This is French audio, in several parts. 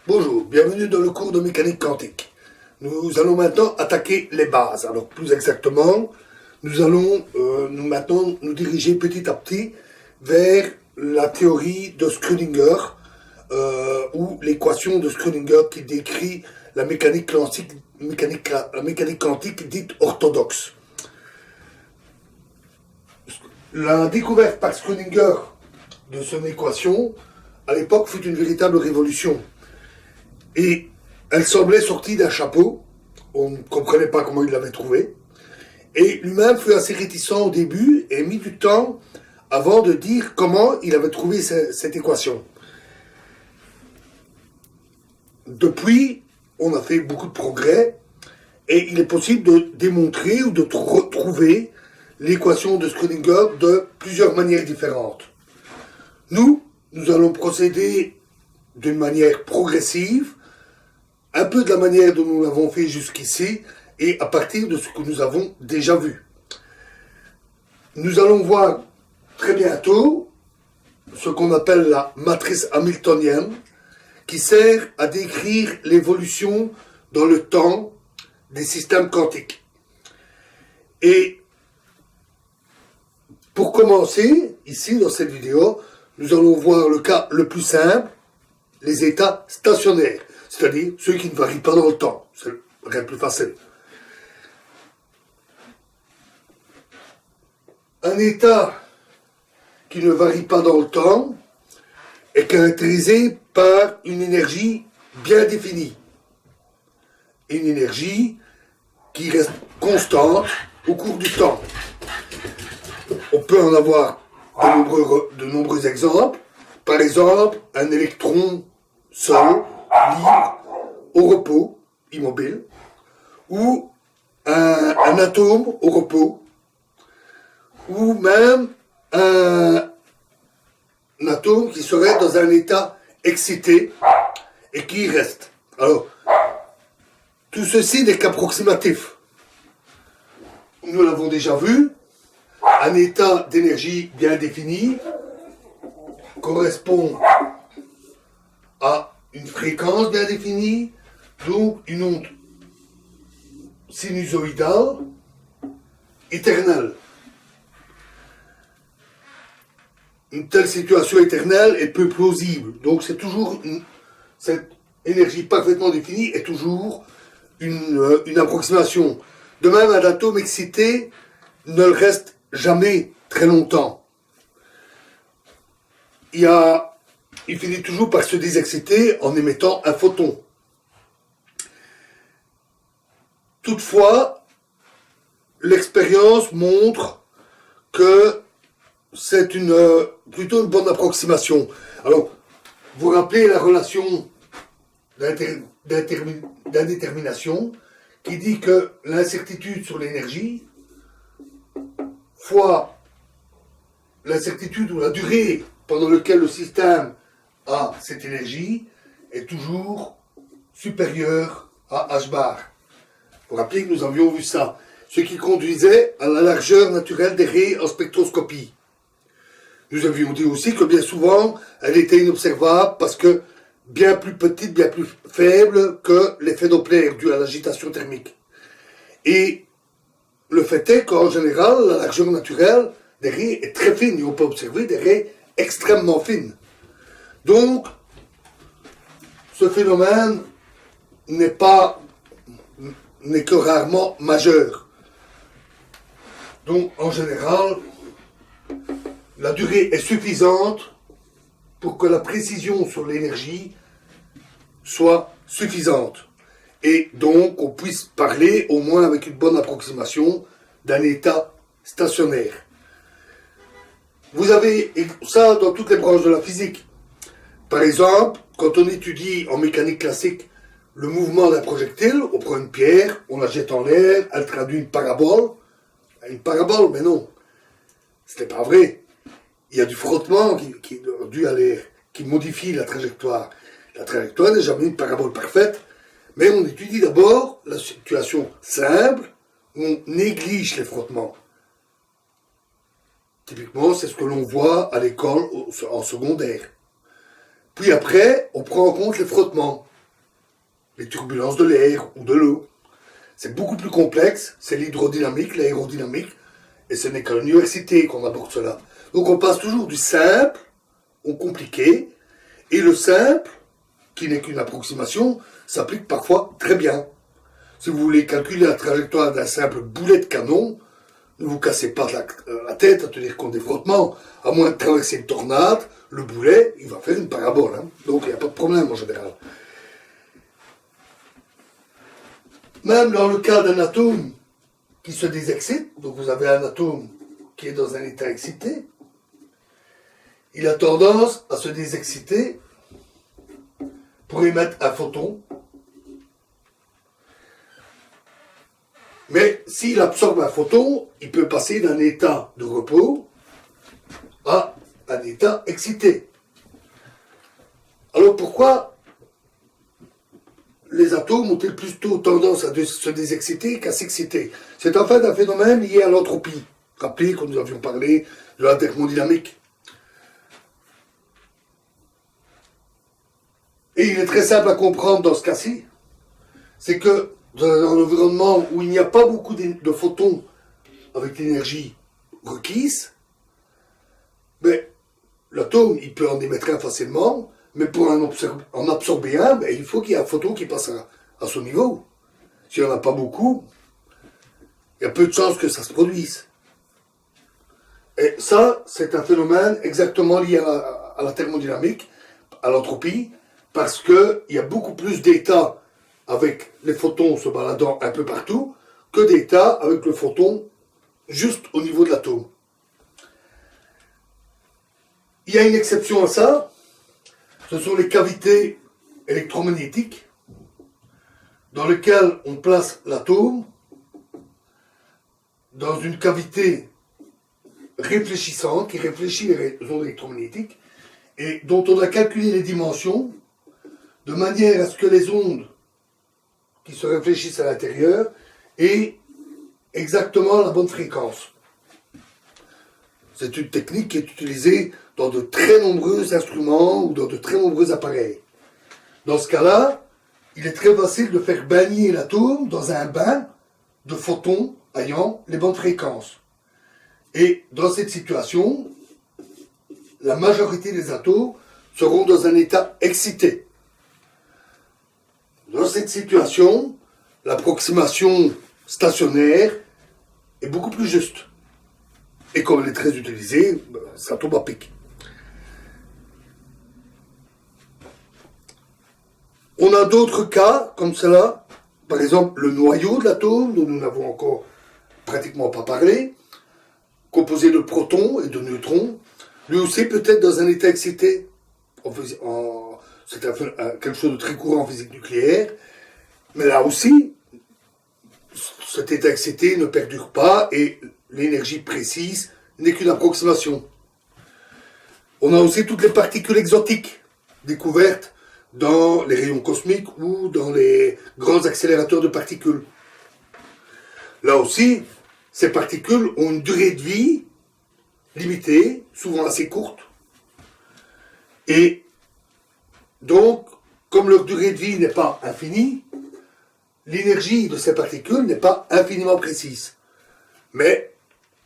Bonjour, bienvenue dans le cours de mécanique quantique. Nous allons maintenant attaquer les bases. Alors plus exactement, nous allons maintenant nous diriger petit à petit vers la théorie de Schrödinger ou l'équation de Schrödinger qui décrit la mécanique quantique dite orthodoxe. La découverte par Schrödinger de son équation, à l'époque, fut une véritable révolution. Et elle semblait sortie d'un chapeau, on ne comprenait pas comment il l'avait trouvée, et lui-même fut assez réticent au début et mit du temps avant de dire comment il avait trouvé cette équation. Depuis, on a fait beaucoup de progrès, et il est possible de démontrer ou de retrouver l'équation de Schrödinger de plusieurs manières différentes. Nous allons procéder d'une manière progressive, un peu de la manière dont nous l'avons fait jusqu'ici, et à partir de ce que nous avons déjà vu. Nous allons voir très bientôt ce qu'on appelle la matrice hamiltonienne, qui sert à décrire l'évolution dans le temps des systèmes quantiques. Et pour commencer, ici dans cette vidéo, nous allons voir le cas le plus simple, les états stationnaires, c'est-à-dire ceux qui ne varient pas dans le temps. C'est rien de plus facile. Un état qui ne varie pas dans le temps est caractérisé par une énergie bien définie. Une énergie qui reste constante au cours du temps. On peut en avoir de nombreux exemples. Par exemple, un électron seul, libre, au repos, immobile, ou un atome au repos, ou même un atome qui serait dans un état excité et qui y reste. Alors, tout ceci n'est qu'approximatif. Nous l'avons déjà vu, un état d'énergie bien défini correspond à une fréquence bien définie, donc une onde sinusoïdale éternelle. Une telle situation éternelle est peu plausible, donc c'est toujours cette énergie parfaitement définie est toujours une approximation. De même, un atome excité ne le reste jamais très longtemps. Il finit toujours par se désexciter en émettant un photon. Toutefois, l'expérience montre que c'est plutôt une bonne approximation. Alors, vous rappelez la relation d'indétermination qui dit que l'incertitude sur l'énergie fois l'incertitude ou la durée pendant laquelle le système a cette énergie est toujours supérieure à h bar. Vous rappelez que nous avions vu ça, ce qui conduisait à la largeur naturelle des raies en spectroscopie. Nous avions dit aussi que bien souvent, elle était inobservable parce que bien plus petite, bien plus faible que l'effet Doppler dû à l'agitation thermique. Et le fait est qu'en général, la largeur naturelle des raies est très fine et on peut observer des raies extrêmement fines. Donc, ce phénomène n'est que rarement majeur. Donc, en général, la durée est suffisante pour que la précision sur l'énergie soit suffisante. Et donc, on puisse parler, au moins avec une bonne approximation, d'un état stationnaire. Vous avez ça dans toutes les branches de la physique. Par exemple, quand on étudie en mécanique classique le mouvement d'un projectile, on prend une pierre, on la jette en l'air, elle traduit une parabole. Une parabole, mais non. Ce n'est pas vrai. Il y a du frottement qui est dû à l'air, qui modifie la trajectoire. La trajectoire n'est jamais une parabole parfaite, mais on étudie d'abord la situation simple où on néglige les frottements. Typiquement, c'est ce que l'on voit à l'école en secondaire. Puis après, on prend en compte les frottements. les turbulences de l'air ou de l'eau. C'est beaucoup plus complexe, c'est l'hydrodynamique, l'aérodynamique, et ce n'est qu'à l'université qu'on aborde cela. Donc on passe toujours du simple au compliqué, et le simple, qui n'est qu'une approximation, s'applique parfois très bien. Si vous voulez calculer la trajectoire d'un simple boulet de canon, ne vous cassez pas la tête à tenir compte des frottements. À moins de traverser une tornade, le boulet, il va faire une parabole. Hein. Donc il n'y a pas de problème en général. Même dans le cas d'un atome qui se désexcite, donc vous avez un atome qui est dans un état excité, il a tendance à se désexciter pour émettre un photon. Mais s'il absorbe un photon, il peut passer d'un état de repos à un état excité. Alors pourquoi les atomes ont-ils plutôt tendance à se désexciter qu'à s'exciter? C'est en fait un phénomène lié à l'entropie. Rappelez que nous avions parlé de la thermodynamique. Et il est très simple à comprendre dans ce cas-ci, c'est que dans un environnement où il n'y a pas beaucoup de photons avec l'énergie requise, mais l'atome, il peut en émettre un facilement, mais pour en absorber un, il faut qu'il y ait un photon qui passe à son niveau. S'il n'y en a pas beaucoup, il y a peu de chances que ça se produise. Et ça, c'est un phénomène exactement lié à la thermodynamique, à l'entropie, parce qu'il y a beaucoup plus d'états avec les photons se baladant un peu partout, que d'états avec le photon juste au niveau de l'atome. Il y a une exception à ça, ce sont les cavités électromagnétiques, dans lesquelles on place l'atome dans une cavité réfléchissante, qui réfléchit les ondes électromagnétiques, et dont on a calculé les dimensions, de manière à ce que les ondes qui se réfléchissent à l'intérieur aient exactement la bonne fréquence. C'est une technique qui est utilisée dans de très nombreux instruments ou dans de très nombreux appareils. Dans ce cas-là, il est très facile de faire baigner l'atome dans un bain de photons ayant les bonnes fréquences. Et dans cette situation, la majorité des atomes seront dans un état excité. Dans cette situation, l'approximation stationnaire est beaucoup plus juste. Et comme elle est très utilisée, ça tombe à pic. On a d'autres cas comme cela, par exemple le noyau de l'atome, dont nous n'avons encore pratiquement pas parlé, composé de protons et de neutrons, lui aussi peut être dans un état excité. C'est quelque chose de très courant en physique nucléaire, mais là aussi, cet état excité ne perdure pas et l'énergie précise n'est qu'une approximation. On a aussi toutes les particules exotiques découvertes dans les rayons cosmiques ou dans les grands accélérateurs de particules. Là aussi, ces particules ont une durée de vie limitée, souvent assez courte, et donc, comme leur durée de vie n'est pas infinie, l'énergie de ces particules n'est pas infiniment précise. Mais,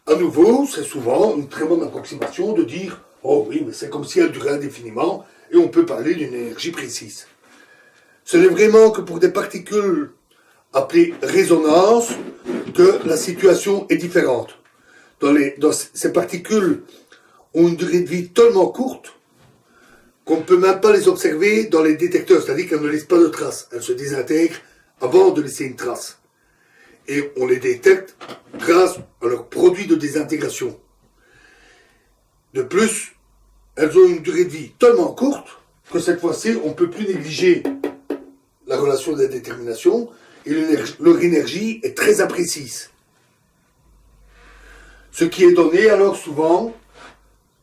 à nouveau, c'est souvent une très bonne approximation de dire « Oh oui, mais c'est comme si elle durait indéfiniment, et on peut parler d'une énergie précise. » Ce n'est vraiment que pour des particules appelées résonances que la situation est différente. Ces particules ont une durée de vie tellement courte qu'on ne peut même pas les observer dans les détecteurs, c'est-à-dire qu'elles ne laissent pas de traces. Elles se désintègrent avant de laisser une trace. Et on les détecte grâce à leur produit de désintégration. De plus, elles ont une durée de vie tellement courte que cette fois-ci, on ne peut plus négliger la relation de détermination et leur énergie est très imprécise. Ce qui est donné alors souvent,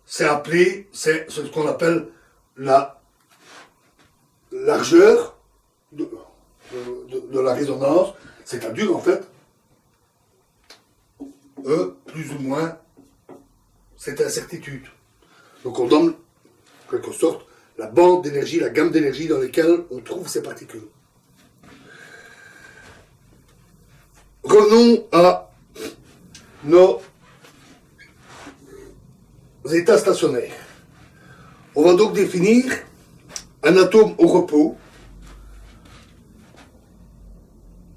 c'est ce qu'on appelle la largeur de la résonance, c'est-à-dire en fait, plus ou moins, cette incertitude. Donc on donne, en quelque sorte, la bande d'énergie, la gamme d'énergie dans laquelle on trouve ces particules. revenons à nos états stationnaires. On va donc définir un atome au repos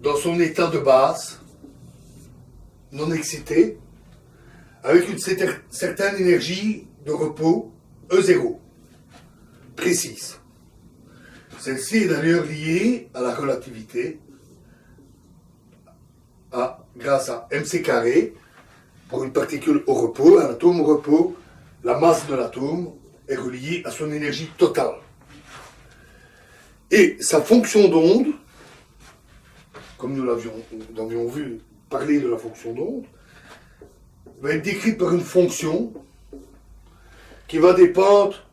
dans son état de base, non excité, avec une certaine énergie de repos E0, précise. Celle-ci est d'ailleurs liée à la relativité, grâce à mc carré, pour une particule au repos, un atome au repos, la masse de l'atome est reliée à son énergie totale. Et sa fonction d'onde, comme nous l'avions vu parler de la fonction d'onde, va être décrite par une fonction qui va dépendre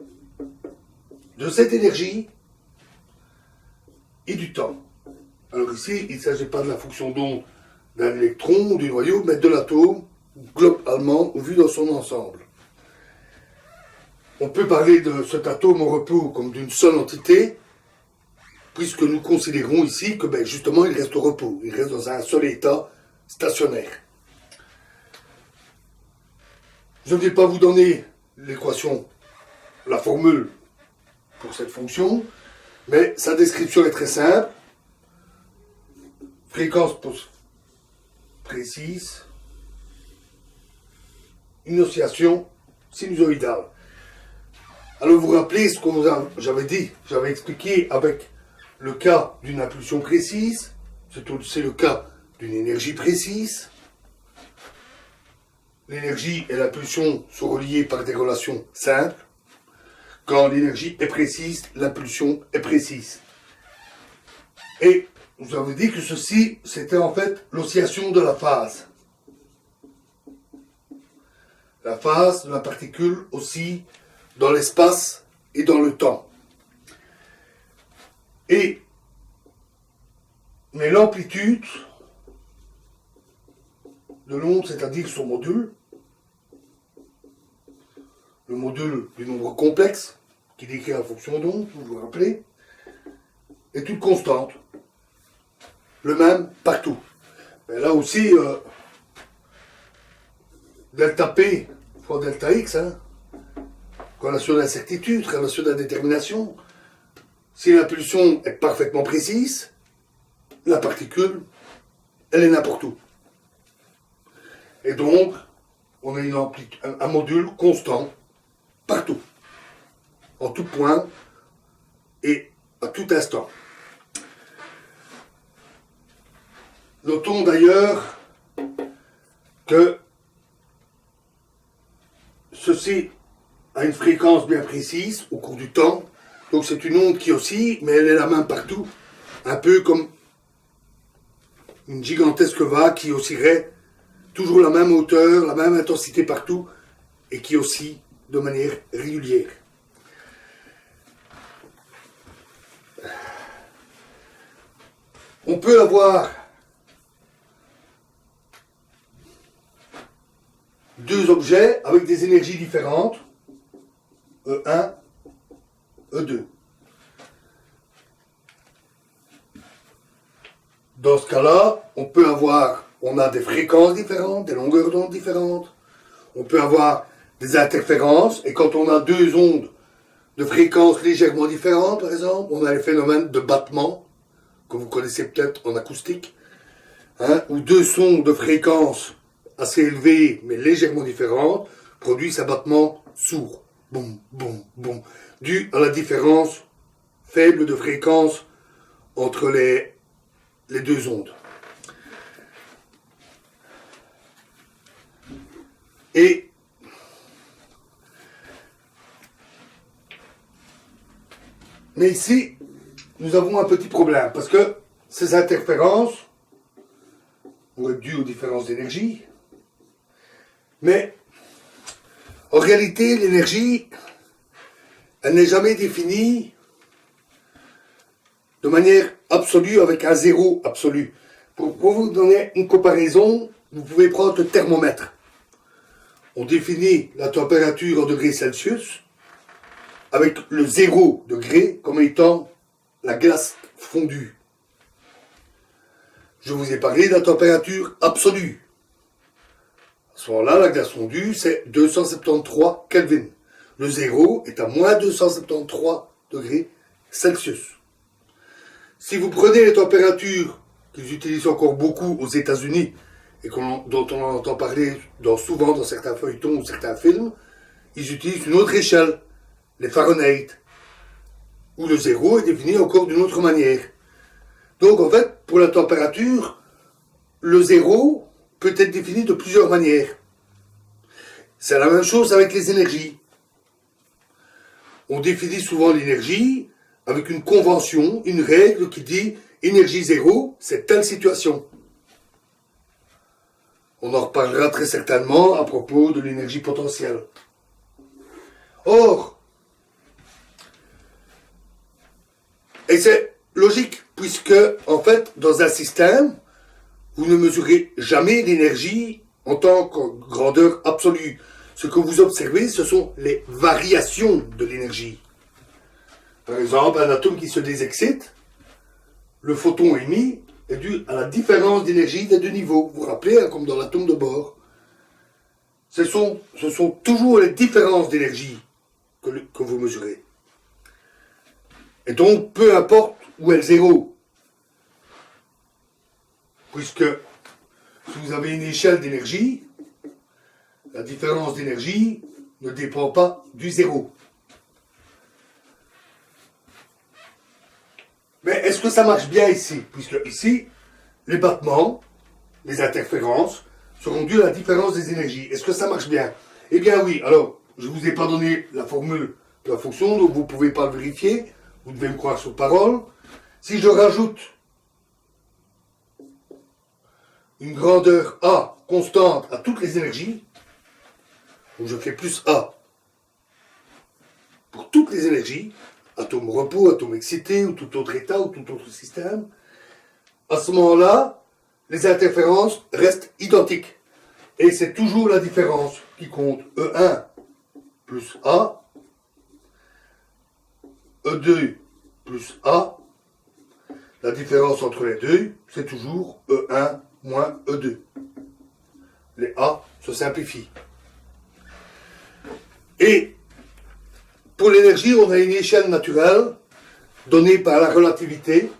de cette énergie et du temps. Alors ici, il ne s'agit pas de la fonction d'onde d'un électron ou du noyau, mais de l'atome, globalement, vu dans son ensemble. On peut parler de cet atome au repos comme d'une seule entité, puisque nous considérons ici que justement il reste au repos, il reste dans un seul état stationnaire. Je ne vais pas vous donner l'équation, la formule pour cette fonction, mais sa description est très simple. Fréquence précise, une oscillation sinusoïdale. Alors vous vous rappelez ce que j'avais dit, j'avais expliqué avec le cas d'une impulsion précise, c'est le cas d'une énergie précise. L'énergie et l'impulsion sont reliées par des relations simples. Quand l'énergie est précise, l'impulsion est précise. Et je vous avais dit que ceci, c'était en fait l'oscillation de la phase. La phase de la particule oscille dans l'espace et dans le temps. Mais l'amplitude de l'onde, c'est-à-dire son module, le module du nombre complexe, qui décrit la fonction d'onde, vous vous rappelez, est une constante. Le même partout. Mais là aussi, delta P fois delta X, relation d'incertitude, relation d'indétermination. Si l'impulsion est parfaitement précise, la particule, elle est n'importe où. Et donc, on a un module constant, partout, en tout point et à tout instant. Notons d'ailleurs que ceci a une fréquence bien précise au cours du temps. Donc c'est une onde qui oscille, mais elle est la même partout. Un peu comme une gigantesque vague qui oscillerait toujours la même hauteur, la même intensité partout, et qui oscille de manière régulière. On peut avoir deux objets avec des énergies différentes, E1, E2. Dans ce cas-là, on a des fréquences différentes, des longueurs d'onde différentes. On peut avoir des interférences, et quand on a deux ondes de fréquences légèrement différentes, par exemple, on a les phénomènes de battement, que vous connaissez peut-être en acoustique, où deux sons de fréquences assez élevées, mais légèrement différentes, produisent un battement sourd. Boum, boum, boum. Dû à la différence faible de fréquence entre les deux ondes. Mais ici, nous avons un petit problème, parce que ces interférences vont être dues aux différences d'énergie, mais en réalité, l'énergie, elle n'est jamais définie de manière absolue avec un zéro absolu. Pour vous donner une comparaison, vous pouvez prendre le thermomètre. On définit la température en degrés Celsius avec le 0 degré comme étant la glace fondue. je vous ai parlé de la température absolue. À ce moment-là, la glace fondue, c'est 273 Kelvin. Le zéro est à moins 273 degrés Celsius. Si vous prenez les températures qu'ils utilisent encore beaucoup aux États-Unis et dont on entend parler souvent dans certains feuilletons ou certains films, ils utilisent une autre échelle, les Fahrenheit, où le zéro est défini encore d'une autre manière. Donc en fait, pour la température, le zéro peut être défini de plusieurs manières. C'est la même chose avec les énergies. On définit souvent l'énergie avec une convention, une règle qui dit énergie zéro, c'est telle situation. On en reparlera très certainement à propos de l'énergie potentielle. Or, et c'est logique, puisque, en fait, dans un système, vous ne mesurez jamais l'énergie en tant que grandeur absolue. Ce que vous observez, ce sont les variations de l'énergie. Par exemple, un atome qui se désexcite, le photon émis est dû à la différence d'énergie des deux niveaux. Vous vous rappelez, hein, comme dans l'atome de Bohr. Ce sont toujours les différences d'énergie que vous mesurez. Et donc, peu importe où est le zéro, puisque si vous avez une échelle d'énergie, la différence d'énergie ne dépend pas du zéro. Mais est-ce que ça marche bien ici? Puisque ici, les battements, les interférences, seront dus à la différence des énergies. Est-ce que ça marche bien? Eh bien oui. Alors, je ne vous ai pas donné la formule de la fonction, donc vous ne pouvez pas le vérifier. Vous devez me croire sur parole. Si je rajoute une grandeur A constante à toutes les énergies, donc je fais plus A pour toutes les énergies, atome repos, atome excité, ou tout autre état, ou tout autre système, à ce moment-là, les interférences restent identiques. Et c'est toujours la différence qui compte. E1 plus A, E2 plus A, la différence entre les deux, c'est toujours E1 moins E2. Les A se simplifient. Et pour l'énergie, on a une échelle naturelle donnée par la relativité,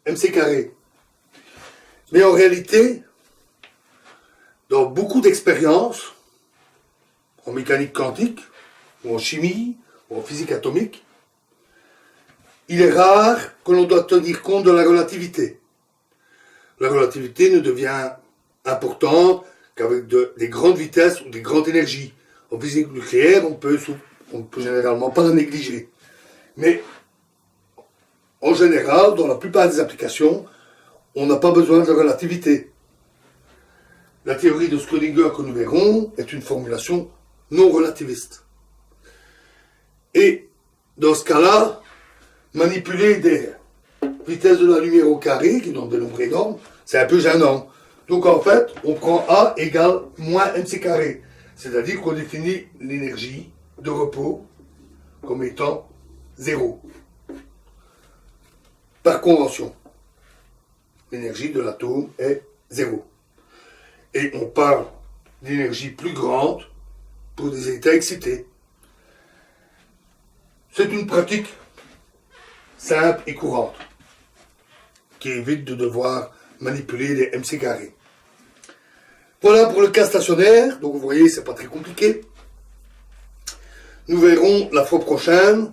mc carré. Mais en réalité, dans beaucoup d'expériences, en mécanique quantique, ou en chimie, ou en physique atomique, il est rare que l'on doit tenir compte de la relativité. La relativité ne devient importante qu'avec des grandes vitesses ou des grandes énergies. En physique nucléaire, on peut généralement pas la négliger. Mais en général, dans la plupart des applications, on n'a pas besoin de la relativité. La théorie de Schrödinger que nous verrons est une formulation non relativiste. Et dans ce cas-là, manipuler des vitesses de la lumière au carré, qui donnent des nombres énormes, c'est un peu gênant. Donc en fait, on prend A égale moins mc carré. C'est-à-dire qu'on définit l'énergie de repos comme étant 0. Par convention, l'énergie de l'atome est 0. Et on parle d'énergie plus grande pour des états excités. C'est une pratique simple et courante qui évite de devoir manipuler les mc carrés. Voilà pour le cas stationnaire. Donc vous voyez, c'est pas très compliqué. Nous verrons la fois prochaine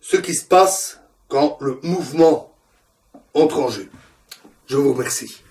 ce qui se passe quand le mouvement entre en jeu. Je vous remercie.